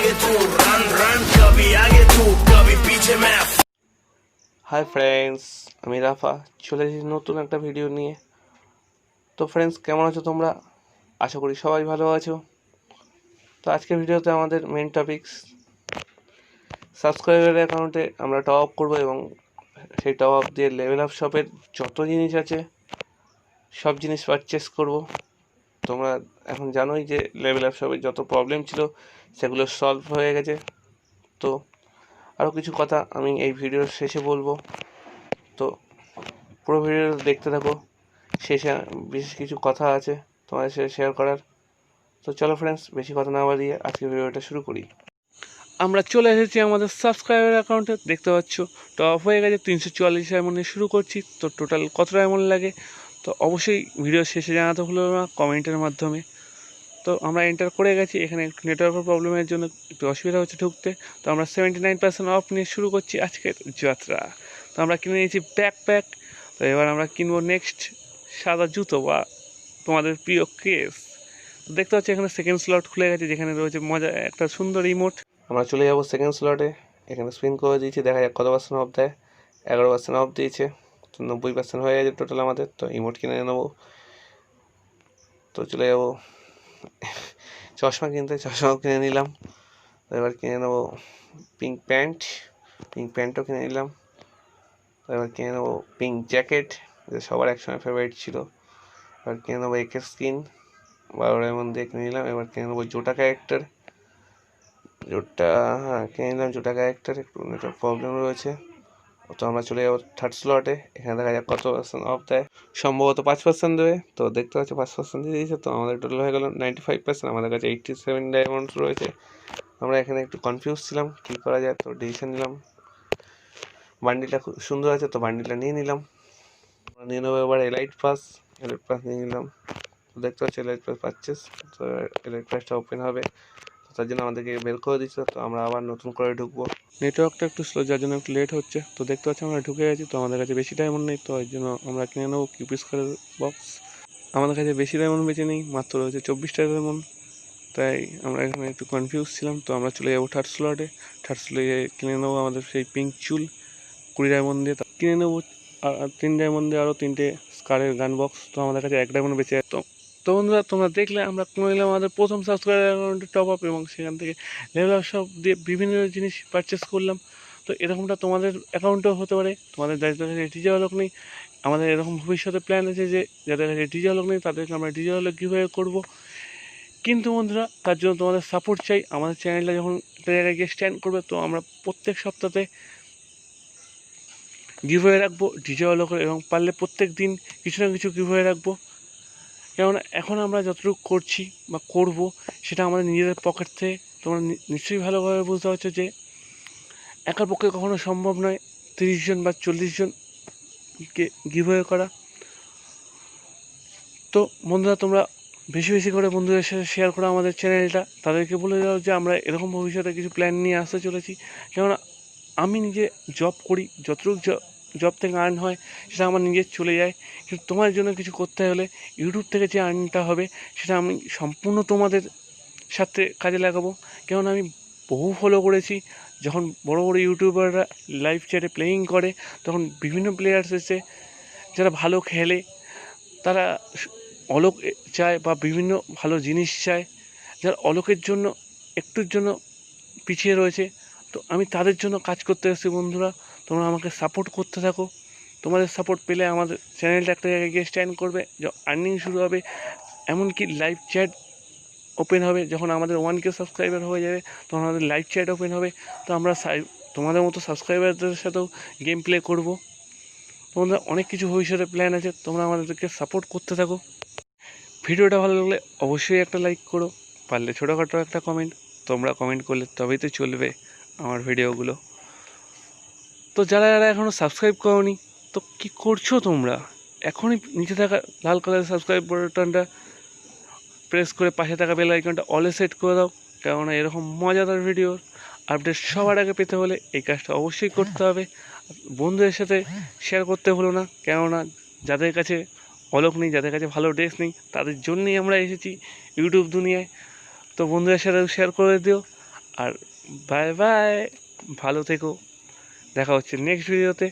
आगे तू run run कभी आगे तू कभी पीछे मैं। হাই ফ্রেন্ডস, আমি রাফা চলে এসেছি নতুন একটা ভিডিও নিয়ে। তো ফ্রেন্ডস, কেমন আছো তোমরা? আশা করি সবাই ভালো আছো। তো আজকের ভিডিওতে আমাদের মেন টপিকস সাবস্ক্রাইবার অ্যাকাউন্টে আমরা টপ আপ করবো এবং সেই টপ আপ দিয়ে লেভেল আপ শপের যত জিনিস আছে সব জিনিস পারচেস করব। তোমরা এখন জানোই যে লেভেল আপ শপের যত প্রবলেম ছিল সেগুলো সলভ হয়ে গেছে। তো আরও কিছু কথা আমি এই ভিডিওর শেষে বলবো, তো পুরো ভিডিও দেখতে থাকো। শেষে বিশেষ কিছু কথা আছে তোমাদের সাথে শেয়ার করার। তো চলো ফ্রেন্ডস, বেশি কথা না বাড়িয়ে আজকে ভিডিওটা শুরু করি। আমরা চলে এসেছি আমাদের সাবস্ক্রাইবার অ্যাকাউন্টে। দেখতে পাচ্ছ টপ হয়ে গেছে 344 ডায়মন্ডে শুরু করছি। তো টোটাল কত ডায়মন্ড লাগে তো অবশ্যই ভিডিও শেষে জানাতে ভুলো না কমেন্টের মাধ্যমে। তো আমরা এন্টার করে গেছি। এখানে একটু নেটওয়ার্কের প্রবলেমের জন্য একটু অসুবিধা হচ্ছে ঢুকতে। তো আমরা 79% অফ নিয়ে শুরু করছি আজকের যাত্রা। তো আমরা কিনে নিয়েছি ব্যাকপ্যাক। তো এবার আমরা কিনবো নেক্সট সাদা জুতো বা তোমাদের প্রিয় কেস। তো দেখতে পাচ্ছি এখানে সেকেন্ড স্লট খুলে গেছে, যেখানে রয়েছে মজা একটা সুন্দর ইমোট। আমরা চলে যাবো সেকেন্ড স্লটে। এখানে স্পিন করে দিয়েছি, দেখা যাক কত পার্সেন্ট অফ দেয়। 11% অফ দিয়েছে, তো 90% হয়ে গেছে টোটাল আমাদের। তো ইমোট কিনে নেবো। তো চলে যাবো চশমা কিনতে, চশমাও কিনে নিলাম। তো এবার কিনে নেবো পিঙ্ক প্যান্টও কিনে নিলাম। তো এবার কিনে নেবো পিঙ্ক জ্যাকেট, যে সবার একসময় ফেভারিট ছিল। এবার কিনে নেবো একের স্কিন, 12 ডায়মন্ড দিয়ে কিনে নিলাম। এবার কিনে নেবো জোটা ক্যারেক্টার, কিনে নিলাম জোটা ক্যারেক্টার। একটু নেটওয়ার্ক প্রবলেম রয়েছে। তো আমরা চলে যাবো থার্ড স্লটে। এখানে দেখা যাক কত পার্সেন্ট অফ দেয়। সম্ভবত 5% দেবে। তো দেখতে পাচ্ছি 5% দিয়ে দিয়েছে। তো আমাদের টোটাল হয়ে গেল 95%। আমাদের কাছে 87 ডায়মন্ড রয়েছে। আমরা এখানে একটু কনফিউজ ছিলাম কী করা যায়, তো ডিসিশন নিলাম বান্ডিলটা খুব সুন্দর আছে, তো বান্ডিলটা নিয়ে নিলাম। আমরা নিয়ে নেবো এবার এলাইট পাস নিয়ে নিলাম। তো দেখতে পাচ্ছি এলাইট পাস পাচ্ছিস। তো এলাইট পাসটা ওপেন হবে, তো তার জন্য আমাদেরকে বের করে দিচ্ছে। তো আমরা আবার নতুন করে ঢুকবো। নেটওয়ার্কটা একটু স্লো, যার জন্য একটু লেট হচ্ছে। তো দেখতে পাচ্ছি আমরা ঢুকে গেছি। তো আমাদের কাছে বেশি ডায়মন্ড নেই, তো এর জন্য আমরা কিনে নেবো কিউপিস কারের বক্স। আমাদের কাছে বেশি ডায়মন্ড বেঁচে নেই, মাত্র রয়েছে 24টা ডায়মন্ড। তাই আমরা এখানে একটু কনফিউজ ছিলাম। তো আমরা চলে যাবো থার্ড স্লটে কিনে নেবো আমাদের সেই পিঙ্ক চুল 20 ডায়মন্ড দিয়ে। কিনে নেবো 3 ডায়মন্ড দিয়ে আরও 3টে স্কারের গান বক্স। তো আমাদের কাছে 1 ডায়মন্ড বেঁচে যায়। তো বন্ধুরা, তোমরা দেখলে আমরা করে নিলাম আমাদের প্রথম সাবস্ক্রাইবার অ্যাকাউন্টে টপ আপ, এবং সেখান থেকে লেভেল আপ সব দিয়ে বিভিন্ন জিনিস পারচেস করলাম। তো এরকমটা তোমাদের অ্যাকাউন্টেও হতে পারে। তোমাদের যাদের কাছে ডিজে হলক নেই, আমাদের এরকম ভবিষ্যতে প্ল্যান আছে যে যাদের কাছে ডিজে হলক নেই তাদেরকে আমরা ডিজে হলক গিভওয়ে করবো। কিন্তু বন্ধুরা, তার জন্য তোমাদের সাপোর্ট চাই। আমাদের চ্যানেলটা যখন একটা জায়গায় গিয়ে স্ট্যান্ড করবে, তো আমরা প্রত্যেক সপ্তাহে গিভওয়ে রাখবো ডিজে হলকের, এবং পারলে প্রত্যেক দিন কিছু না কিছু গিভওয়ে রাখবো। কেননা এখন আমরা যতটুকু করছি বা করব সেটা আমাদের নিজেদের পকেট থেকে। তোমরা নিশ্চয়ই ভালোভাবে বুঝতে পারছো যে একার পক্ষে কখনো সম্ভব নয় 30 জন বা 40 জনকে গিভওয়ে করা। তো বন্ধুরা, তোমরা বেশি বেশি করে বন্ধুদের সাথে শেয়ার করো আমাদের চ্যানেলটা। তাদেরকে বলে দাও যে আমরা এরকম ভবিষ্যতে কিছু প্ল্যান নিয়ে আসতে চলেছি। কেননা আমি নিজে জব করি, যতটুকু জব থেকে আর্ন হয় সেটা আমার নিজের চলে যায়। কিন্তু তোমার জন্য কিছু করতে হলে ইউটিউব থেকে যে আর্নটা হবে সেটা আমি সম্পূর্ণ তোমাদের সাথে কাজে লাগাবো। কেননা আমি বহু ফলো করেছি, যখন বড় বড় ইউটিউবাররা লাইভ চ্যাটে প্লেয়িং করে তখন বিভিন্ন প্লেয়ার্স এসে যারা ভালো খেলে তারা অলোক চায় বা বিভিন্ন ভালো জিনিস চায়, যারা অলোকের জন্য একটুর জন্য পিছিয়ে রয়েছে। তো আমি তাদের জন্য কাজ করতে এসেছি। বন্ধুরা, তোমরা আমাকে সাপোর্ট করতে থাকো। তোমাদের সাপোর্ট পেলে আমাদের চ্যানেলটা একটা জায়গায় গিয়ে স্ট্যান্ড করবে, আর্নিং শুরু হবে। এমনকি লাইভ চ্যাট ওপেন হবে। যখন আমাদের 1K সাবস্ক্রাইবার হয়ে যাবে তখন আমাদের লাইভ চ্যাট ওপেন হবে। তো আমরা তোমাদের মতো সাবস্ক্রাইবারদের সাথেও গেম প্লে করবো। তোমরা অনেক কিছু ভবিষ্যতে প্ল্যান আছে, তোমরা আমাদেরকে সাপোর্ট করতে থাকো। ভিডিওটা ভালো লাগলে অবশ্যই একটা লাইক করো, পারলে ছোটোখাটো একটা কমেন্ট। তোমরা কমেন্ট করলে তবেই তো চলবে আমার ভিডিওগুলো। তো যারা যারা এখনও সাবস্ক্রাইব করোনি, তো কী করছো তোমরা? এখনই নিচে থাকা লাল কালারের সাবস্ক্রাইব বাটনটা প্রেস করে পাশে থাকা বেল আইকনটা অলে সেট করে দাও। কেননা এরকম মজাদার ভিডিওর আপডেট সবার আগে পেতে হলে এই কাজটা অবশ্যই করতে হবে। বন্ধুদের সাথে শেয়ার করতে হলো না, কেননা যাদের কাছে অলক নেই, যাদের কাছে ভালো ড্রেস নেই, তাদের জন্যই আমরা এসেছি ইউটিউব দুনিয়ায়। তো বন্ধুদের সাথে শেয়ার করে দিও। আর বাই বাই, ভালো থেকো, দেখা হচ্ছে নেক্সট ভিডিওতে।